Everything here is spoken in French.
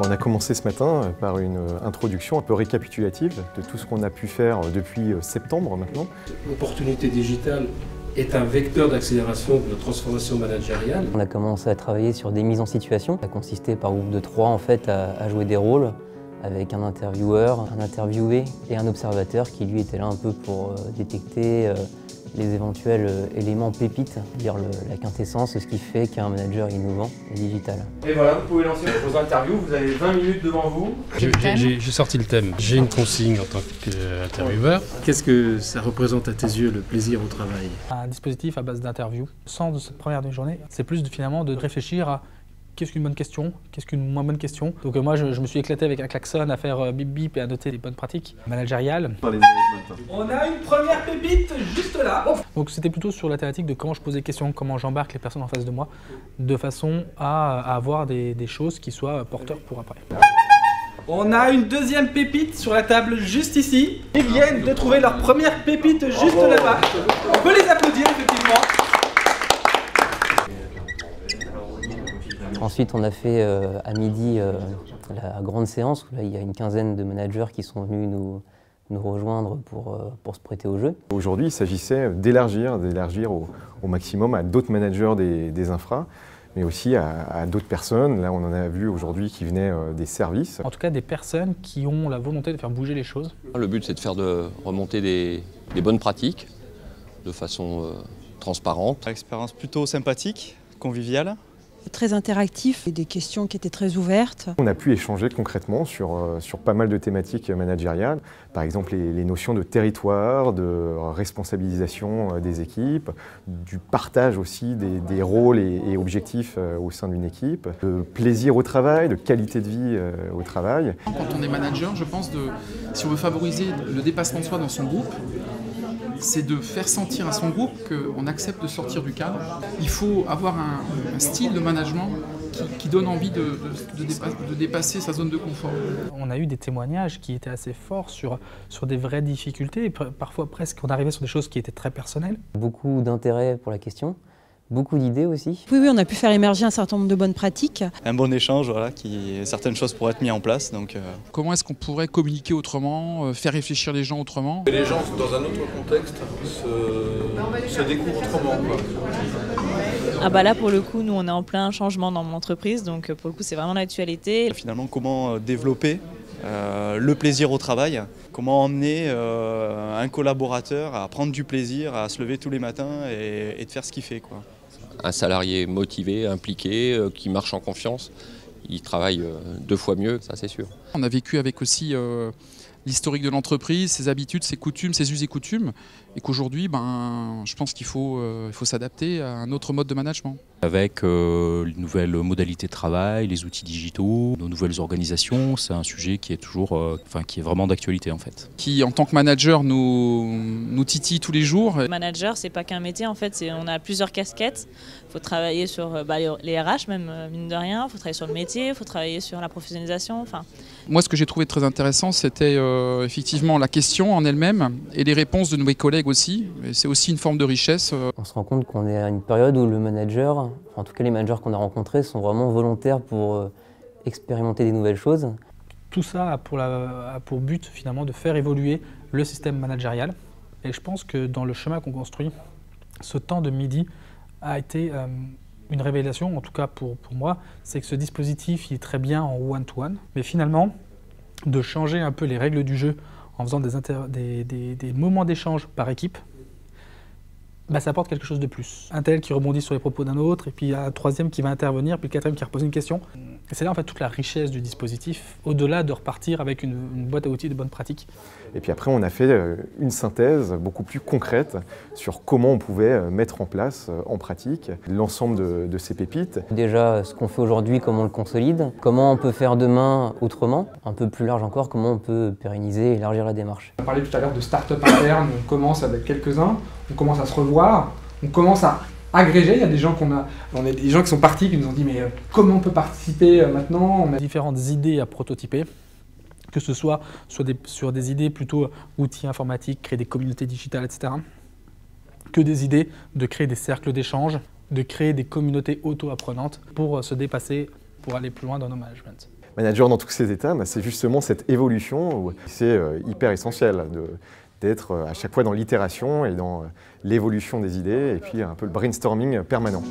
On a commencé ce matin par une introduction un peu récapitulative de tout ce qu'on a pu faire depuis septembre maintenant. L'opportunité digitale est un vecteur d'accélération de la transformation managériale. On a commencé à travailler sur des mises en situation. Ça consistait par groupe de 3 en fait à jouer des rôles avec un intervieweur, un interviewé et un observateur qui lui était là un peu pour détecter les éventuels éléments pépites, dire la quintessence, ce qui fait qu'un manager innovant et digital. Et voilà, vous pouvez lancer vos interviews, vous avez 20 minutes devant vous. J'ai sorti le thème. J'ai une consigne en tant qu'intervieweur. Qu'est-ce que ça représente à tes yeux le plaisir au travail? Un dispositif à base d'interviews. Le sens de cette première demi-journée, c'est plus finalement de réfléchir à qu'est-ce qu'une bonne question, qu'est-ce qu'une moins bonne question. Donc moi, je me suis éclaté avec un klaxon à faire bip bip et à noter des bonnes pratiques managériales. On a une première pépite juste là. Donc c'était plutôt sur la thématique de comment je pose des questions, comment j'embarque les personnes en face de moi, de façon à avoir des choses qui soient porteurs pour après. On a une deuxième pépite sur la table juste ici. Ils viennent de trouver leur première pépite juste là-bas. On peut les applaudir effectivement. Ensuite, on a fait à midi la grande séance où là, il y a une quinzaine de managers qui sont venus nous rejoindre pour se prêter au jeu. Aujourd'hui, il s'agissait d'élargir au maximum à d'autres managers des infras, mais aussi à d'autres personnes. Là, on en a vu aujourd'hui qui venaient des services. En tout cas, des personnes qui ont la volonté de faire bouger les choses. Le but, c'est de faire remonter des bonnes pratiques de façon transparente. Expérience plutôt sympathique, conviviale. Très interactif et des questions qui étaient très ouvertes. On a pu échanger concrètement sur pas mal de thématiques managériales, par exemple les notions de territoire, de responsabilisation des équipes, du partage aussi des rôles et objectifs au sein d'une équipe, de plaisir au travail, de qualité de vie au travail. Quand on est manager, je pense si on veut favoriser le dépassement de soi dans son groupe, c'est de faire sentir à son groupe qu'on accepte de sortir du cadre. Il faut avoir un style de management qui donne envie de dépasser sa zone de confort. On a eu des témoignages qui étaient assez forts sur des vraies difficultés, et parfois presque on arrivait sur des choses qui étaient très personnelles. Beaucoup d'intérêt pour la question. Beaucoup d'idées aussi. Oui, on a pu faire émerger un certain nombre de bonnes pratiques. Un bon échange, voilà, certaines choses pourraient être mises en place. Comment est-ce qu'on pourrait communiquer autrement, faire réfléchir les gens autrement? Et les gens, dans un autre contexte, se découvrent autrement, quoi. Ah bah là, pour le coup, nous, on est en plein changement dans mon entreprise, donc pour le coup, c'est vraiment l'actualité. Finalement, comment développer le plaisir au travail, comment emmener un collaborateur à prendre du plaisir, à se lever tous les matins et de faire ce qu'il fait, quoi. Un salarié motivé, impliqué, qui marche en confiance, il travaille 2 fois mieux, ça c'est sûr. On a vécu avec aussi l'historique de l'entreprise, ses habitudes, ses coutumes, ses us et coutumes, et qu'aujourd'hui, je pense qu'il faut s'adapter à un autre mode de management. Avec les nouvelles modalités de travail, les outils digitaux, nos nouvelles organisations, c'est un sujet qui est toujours, qui est vraiment d'actualité en fait. Qui, en tant que manager, nous titille tous les jours. Manager, c'est pas qu'un métier en fait, on a plusieurs casquettes. Il faut travailler sur les RH, même mine de rien, il faut travailler sur le métier, il faut travailler sur la professionnalisation. Moi, ce que j'ai trouvé très intéressant, c'était effectivement la question en elle-même et les réponses de nos collègues aussi. C'est aussi une forme de richesse. On se rend compte qu'on est à une période où le manager, en tout cas les managers qu'on a rencontrés, sont vraiment volontaires pour expérimenter des nouvelles choses. Tout ça a pour but finalement de faire évoluer le système managérial. Et je pense que dans le chemin qu'on construit, ce temps de midi a été une révélation, en tout cas pour moi, c'est que ce dispositif il est très bien en one-to-one, mais finalement, de changer un peu les règles du jeu en faisant des moments d'échange par équipe, ça apporte quelque chose de plus. Un tel qui rebondit sur les propos d'un autre, et puis un troisième qui va intervenir, puis le quatrième qui repose une question. Et c'est là en fait toute la richesse du dispositif, au-delà de repartir avec une boîte à outils de bonnes pratiques. Et puis après, on a fait une synthèse beaucoup plus concrète sur comment on pouvait mettre en place, en pratique, l'ensemble de ces pépites. Déjà, ce qu'on fait aujourd'hui, comment on le consolide, comment on peut faire demain autrement, un peu plus large encore, comment on peut pérenniser et élargir la démarche. On parlait tout à l'heure de start-up interne, on commence avec quelques-uns, on commence à se revoir, on commence à agréger. Il y a des gens on a des gens qui sont partis, qui nous ont dit mais comment on peut participer maintenant? On a différentes idées à prototyper, que ce soit sur des idées plutôt outils informatiques, créer des communautés digitales, etc. Que des idées de créer des cercles d'échange, de créer des communautés auto-apprenantes pour se dépasser, pour aller plus loin dans nos managements. manager dans tous ses états, c'est justement cette évolution où c'est hyper essentiel d'être à chaque fois dans l'itération et dans l'évolution des idées et puis un peu le brainstorming permanent.